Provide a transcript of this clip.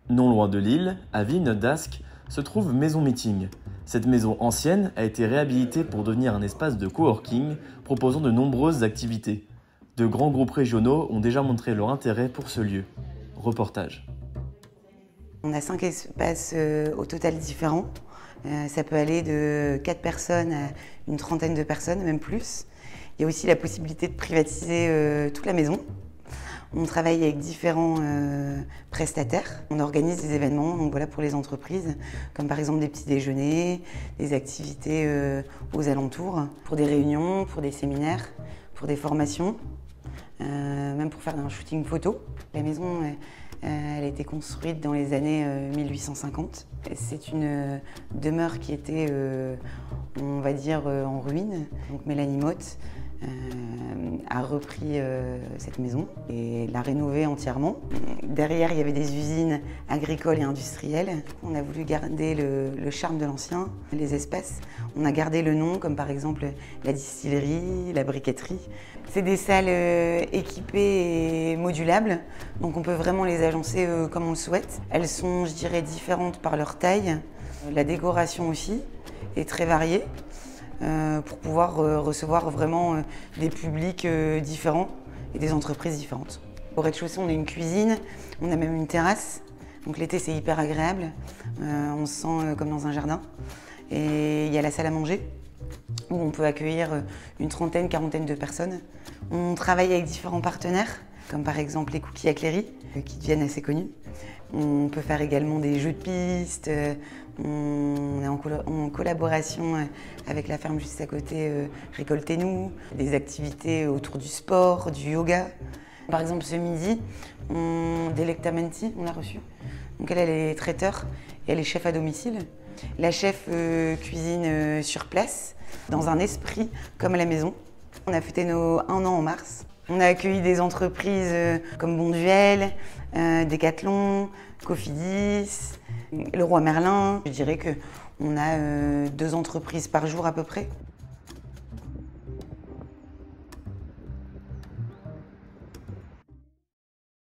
Non loin de Lille, à Villeneuve-d'Ascq, se trouve Maison Meeting. Cette maison ancienne a été réhabilitée pour devenir un espace de coworking proposant de nombreuses activités. De grands groupes régionaux ont déjà montré leur intérêt pour ce lieu. Reportage. On a 5 espaces au total différents. Ça peut aller de 4 personnes à une trentaine de personnes, même plus. Il y a aussi la possibilité de privatiser toute la maison. On travaille avec différents prestataires. On organise des événements donc voilà, pour les entreprises, comme par exemple des petits déjeuners, des activités aux alentours, pour des réunions, pour des séminaires, pour des formations, même pour faire un shooting photo. La maison, elle a été construite dans les années 1850. C'est une demeure qui était, on va dire, en ruine. Donc Mélanie Motte a repris cette maison et l'a rénovée entièrement. Derrière, il y avait des usines agricoles et industrielles. On a voulu garder le charme de l'ancien, les espaces. On a gardé le nom, comme par exemple la distillerie, la briqueterie. C'est des salles équipées et modulables, donc on peut vraiment les agencer comme on le souhaite. Elles sont, je dirais, différentes par leur taille. La décoration aussi est très variée. Pour pouvoir recevoir vraiment des publics différents et des entreprises différentes. Au rez-de-chaussée, on a une cuisine, on a même une terrasse. Donc l'été, c'est hyper agréable. On se sent comme dans un jardin. Et il y a la salle à manger où on peut accueillir une trentaine, quarantaine de personnes. On travaille avec différents partenaires, comme par exemple les cookies à Cléry, qui deviennent assez connus. On peut faire également des jeux de piste. On est en collaboration avec la ferme juste à côté, Récoltez-nous, des activités autour du sport, du yoga. Par exemple, ce midi, Delecta Menti, on l'a reçue. Donc elle est traiteur et elle est chef à domicile. La chef cuisine sur place, dans un esprit comme à la maison. On a fêté nos 1 an en mars. On a accueilli des entreprises comme Bonduel, Decathlon, Cofidis, Leroy Merlin. Je dirais qu'on a 2 entreprises par jour à peu près.